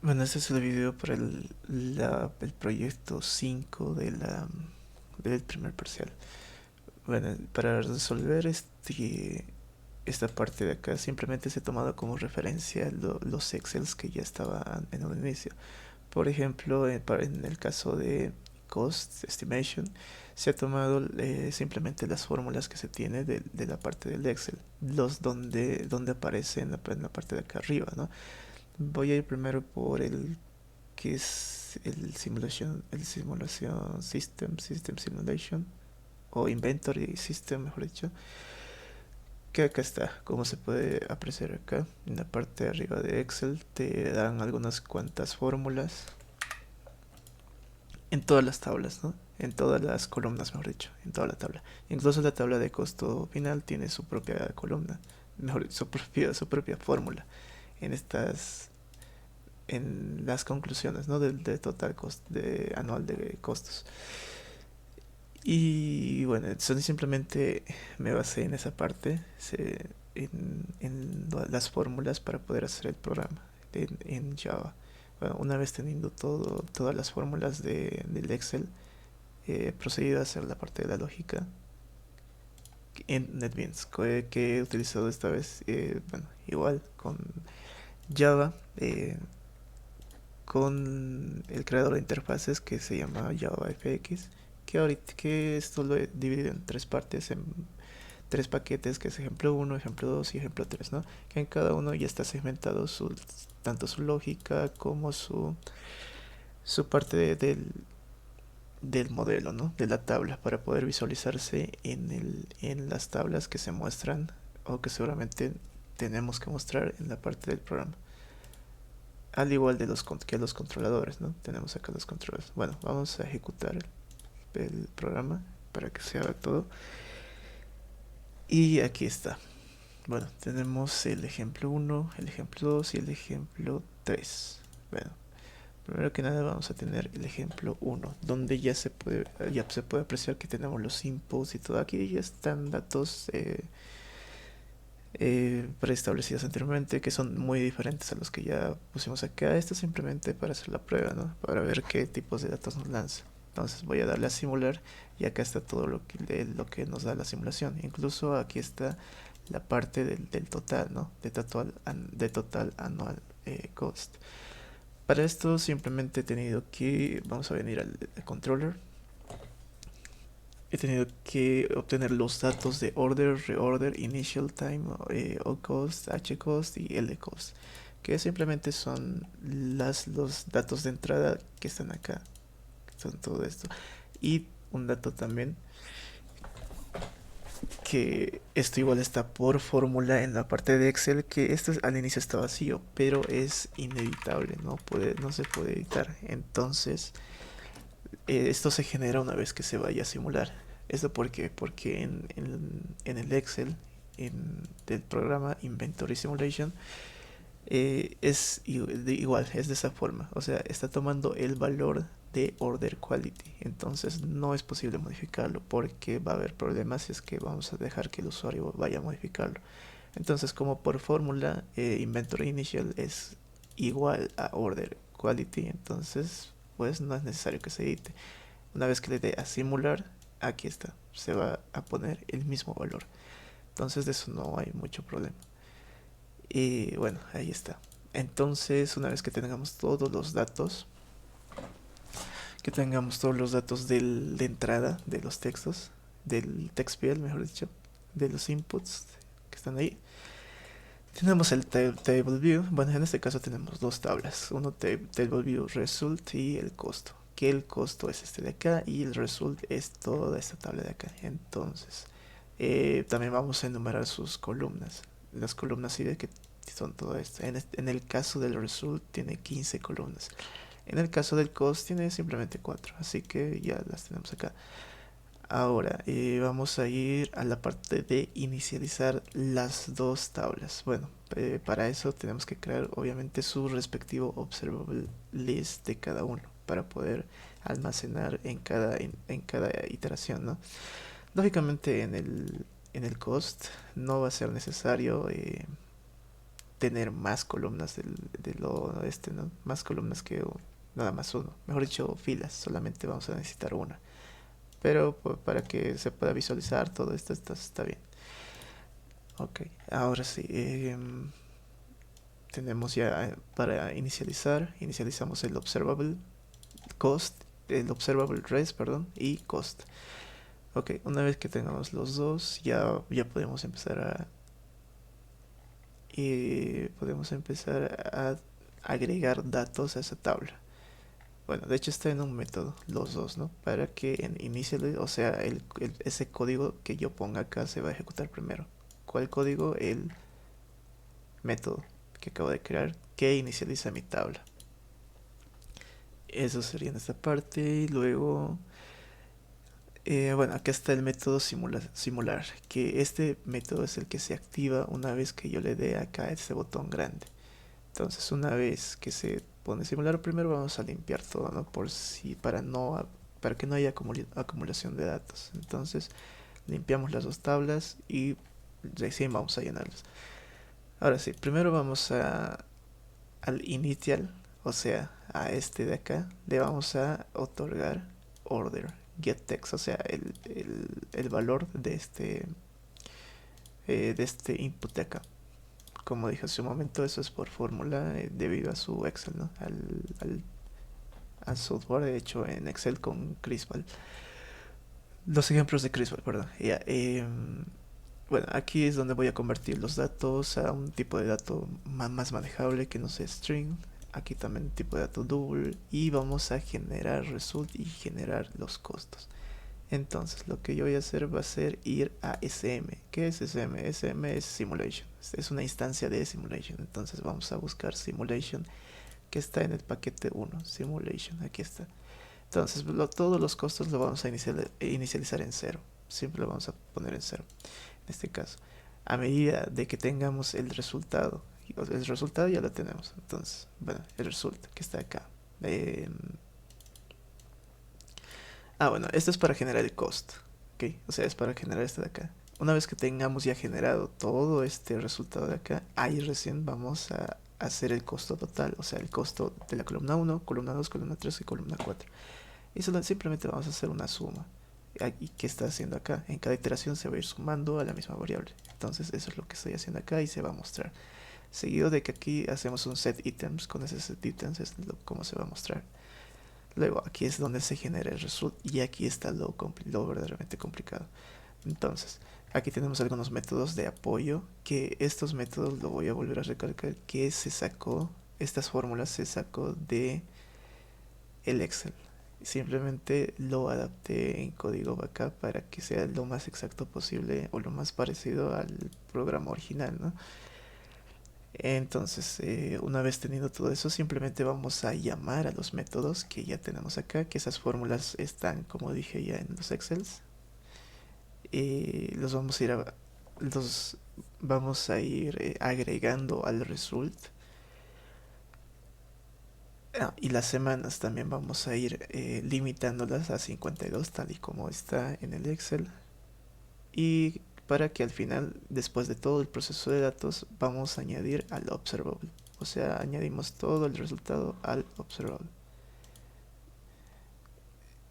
Bueno, este es el video para el proyecto 5 del primer parcial. Bueno, para resolver esta parte de acá, simplemente se ha tomado como referencia los Excels que ya estaban en un inicio. Por ejemplo, en el caso de Cost Estimation, se ha tomado simplemente las fórmulas que se tiene de la parte del Excel, donde aparece en la parte de acá arriba, ¿no? Voy a ir primero por el que es el simulación System Simulation, o Inventory System, mejor dicho, que acá está, como se puede apreciar acá, en la parte de arriba de Excel, te dan algunas cuantas fórmulas en todas las tablas, ¿no? En todas las columnas, mejor dicho, en toda la tabla. Incluso la tabla de costo final tiene su propia columna, mejor dicho, su propia fórmula en en las conclusiones, ¿no? De total anual de costos. Y bueno, simplemente me basé en esa parte, en las fórmulas para poder hacer el programa en Java. Bueno, una vez teniendo todas las fórmulas del Excel, he procedido a hacer la parte de la lógica en NetBeans, que he utilizado esta vez, bueno, igual con Java, con el creador de interfaces que se llama JavaFX, que esto lo he dividido en tres partes, en tres paquetes, que es ejemplo uno, ejemplo 2 y ejemplo 3, ¿no? Que en cada uno ya está segmentado tanto su lógica como su parte del modelo, ¿no? De la tabla, para poder visualizarse en las tablas que se muestran o que seguramente tenemos que mostrar en la parte del programa. Al igual que los controladores, ¿no? Tenemos acá los controladores. Bueno, vamos a ejecutar el programa para que se haga todo. Y aquí está. Bueno, tenemos el ejemplo uno, el ejemplo 2 y el ejemplo 3. Bueno, primero que nada vamos a tener el ejemplo uno, donde ya se puede apreciar que tenemos los inputs y todo. Aquí ya están datos preestablecidos anteriormente, que son muy diferentes a los que ya pusimos acá. Esto es simplemente para hacer la prueba, ¿no? Para ver qué tipos de datos nos lanza. Entonces voy a darle a simular y acá está todo lo que nos da la simulación. Incluso aquí está la parte del total, ¿no? De total annual cost. Para esto simplemente he tenido que, vamos a venir al controller. He tenido que obtener los datos de order, reorder, initial time, o cost, h cost y l cost, que simplemente son los datos de entrada que están acá, son todo esto. Y un dato también, que esto igual está por fórmula en la parte de Excel, que esto al inicio está vacío, pero es inevitable, no se puede editar. Entonces esto se genera una vez que se vaya a simular. ¿Esto por qué? Porque en el Excel, del programa Inventory Simulation, es igual, es de esa forma. O sea, está tomando el valor de order quality. Entonces no es posible modificarlo, porque va a haber problemas si es que vamos a dejar que el usuario vaya a modificarlo. Entonces, como por fórmula, Inventory Initial es igual a order quality, entonces pues no es necesario que se edite. Una vez que le dé a simular, aquí está, se va a poner el mismo valor. Entonces de eso no hay mucho problema. Y bueno, ahí está. Entonces, una vez que tengamos todos los datos de entrada de los textos, del TextPL, mejor dicho, de los inputs que están ahí, tenemos el table view. Bueno, en este caso tenemos dos tablas. Uno table view result y el costo. Que el costo es este de acá y el result es toda esta tabla de acá. Entonces, también vamos a enumerar sus columnas. Las columnas sí de que son todo esto. En el caso del result tiene 15 columnas. En el caso del cost tiene simplemente 4. Así que ya las tenemos acá. Ahora vamos a ir a la parte de inicializar las dos tablas. Bueno, para eso tenemos que crear obviamente su respectivo observable list de cada uno para poder almacenar en cada iteración, ¿no? Lógicamente en el cost no va a ser necesario tener más columnas de lo este, ¿no? Más columnas que nada más uno. Mejor dicho, filas, solamente vamos a necesitar una. Pero para que se pueda visualizar todo esto, está bien. Ok, ahora sí. Tenemos ya para inicializamos el observable cost, el observable res, perdón, y cost. Ok, una vez que tengamos los dos, ya podemos empezar a agregar datos a esa tabla. Bueno, de hecho está en un método, los dos, ¿no? Para que en initial, o sea, ese código que yo ponga acá se va a ejecutar primero. ¿Cuál código? El método que acabo de crear que inicializa mi tabla. Eso sería en esta parte. Y luego, bueno, acá está el método simular, que este método es el que se activa una vez que yo le dé acá este botón grande. Entonces, una vez que se pone simular, primero vamos a limpiar todo, ¿no? Por si, para que no haya acumulación de datos. Entonces, limpiamos las dos tablas y recién vamos a llenarlas. Ahora sí, primero vamos al initial, o sea, a este de acá, le vamos a otorgar order getText, o sea, el valor de este input de acá. Como dije hace un momento, eso es por fórmula debido a su Excel, ¿no? Al software hecho en Excel con Crisp. Los ejemplos de Crisp, perdón. Ya, bueno, aquí es donde voy a convertir los datos a un tipo de dato más manejable que no sea string. Aquí también tipo de dato double. Y vamos a generar result y generar los costos. Entonces lo que yo voy a hacer va a ser ir a SM. ¿Qué es SM? SM es simulation. Es una instancia de simulation. Entonces vamos a buscar simulation que está en el paquete 1. Simulation, aquí está. Entonces todos los costos lo vamos a inicializar en 0. Siempre lo vamos a poner en 0. En este caso, a medida de que tengamos el resultado ya lo tenemos. Entonces, bueno, el resultado que está acá. Eh, bueno, esto es para generar el cost. ¿Ok? O sea, es para generar este de acá. Una vez que tengamos ya generado todo este resultado de acá, ahí recién vamos a hacer el costo total. O sea, el costo de la columna 1, columna 2, columna 3 y columna 4. Y simplemente vamos a hacer una suma. ¿Y qué está haciendo acá? En cada iteración se va a ir sumando a la misma variable. Entonces eso es lo que estoy haciendo acá y se va a mostrar. Seguido de que aquí hacemos un set items. Con ese set items es cómo se va a mostrar. Luego aquí es donde se genera el result y aquí está lo verdaderamente complicado. Entonces, aquí tenemos algunos métodos de apoyo, que estos métodos, lo voy a volver a recalcar, que estas fórmulas se sacó de el Excel. Simplemente lo adapté en código backup para que sea lo más exacto posible o lo más parecido al programa original, ¿no? Entonces, una vez tenido todo eso, simplemente vamos a llamar a los métodos que ya tenemos acá, que esas fórmulas están, como dije ya en los Excels. Los vamos a ir los vamos a ir agregando al result. Y las semanas también vamos a ir limitándolas a 52 tal y como está en el Excel. Y para que al final, después de todo el proceso de datos, vamos a añadir al observable. O sea, añadimos todo el resultado al observable.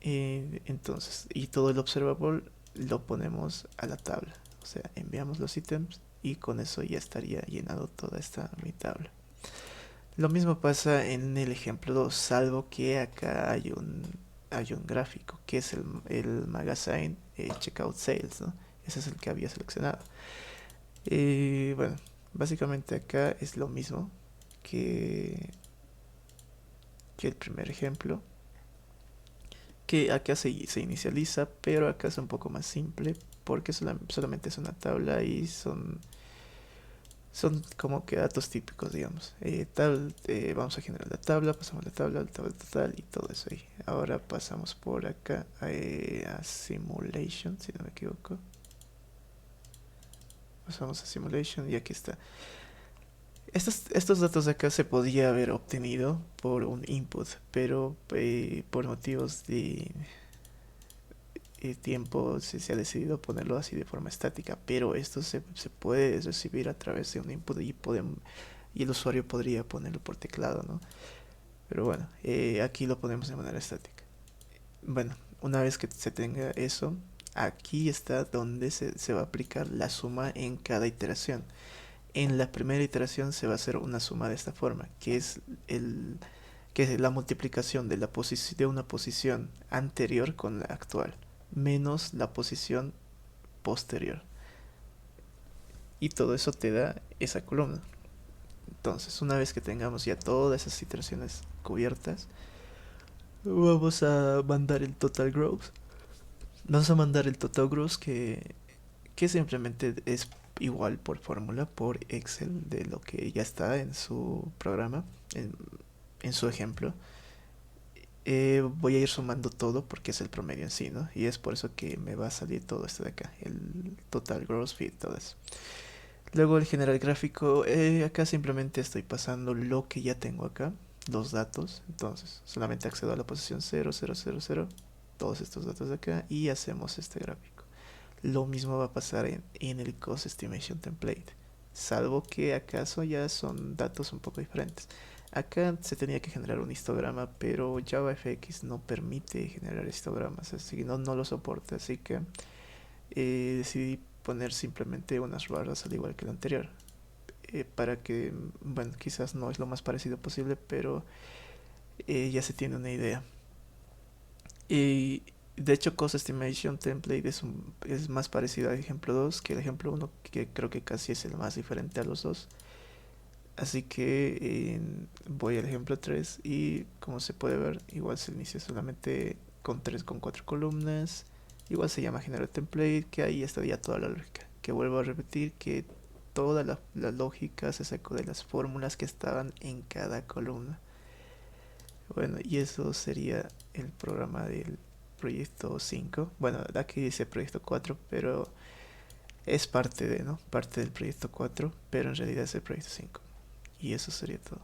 Y todo el observable lo ponemos a la tabla. O sea, enviamos los ítems y con eso ya estaría llenado toda esta mi tabla. Lo mismo pasa en el ejemplo 2, salvo que acá hay un gráfico, que es el magazine checkout sales, ¿no? Ese es el que había seleccionado. Bueno, básicamente acá es lo mismo que, que el primer ejemplo, que acá se inicializa, pero acá es un poco más simple porque solamente es una tabla y son como que datos típicos, digamos. Vamos a generar la tabla total y todo eso ahí. Ahora pasamos por acá a Simulation, si no me equivoco. Pasamos a Simulation y aquí está. Estos datos de acá se podía haber obtenido por un input, pero por motivos de tiempo se ha decidido ponerlo así de forma estática. Pero esto se puede recibir a través de un input y y el usuario podría ponerlo por teclado, ¿no? Pero bueno, aquí lo ponemos de manera estática. Bueno, una vez que se tenga eso, aquí está donde se va a aplicar la suma en cada iteración. En la primera iteración se va a hacer una suma de esta forma, el, que es la multiplicación de, de una posición anterior con la actual, menos la posición posterior. Y todo eso te da esa columna. Entonces, una vez que tengamos ya todas esas iteraciones cubiertas, vamos a mandar el total gross. Vamos a mandar el total gross que simplemente es igual por fórmula, por Excel, de lo que ya está en su programa, en su ejemplo. Voy a ir sumando todo porque es el promedio en sí, ¿no? Y es por eso que me va a salir todo esto de acá, el total gross fit, todo eso. Luego el general gráfico, acá simplemente estoy pasando lo que ya tengo acá, los datos. Entonces, solamente accedo a la posición 0000, todos estos datos de acá, y hacemos este gráfico. Lo mismo va a pasar en el Cost Estimation Template, salvo que acaso ya son datos un poco diferentes. Acá se tenía que generar un histograma, pero JavaFX no permite generar histogramas, así que no lo soporta, así que decidí poner simplemente unas barras al igual que el anterior, para que, bueno, quizás no es lo más parecido posible, pero ya se tiene una idea. Y de hecho, Cost Estimation Template es más parecido al ejemplo 2 que el ejemplo 1, que creo que casi es el más diferente a los dos. Así que voy al ejemplo 3 y como se puede ver, igual se inicia solamente con 4 columnas. Igual se llama General Template, que ahí está ya toda la lógica. Que vuelvo a repetir que toda la lógica se sacó de las fórmulas que estaban en cada columna. Bueno, y eso sería el programa del proyecto 5. Bueno, aquí dice proyecto 4, pero es parte de, ¿no? Parte del proyecto 4, pero en realidad es el proyecto 5. Y eso sería todo.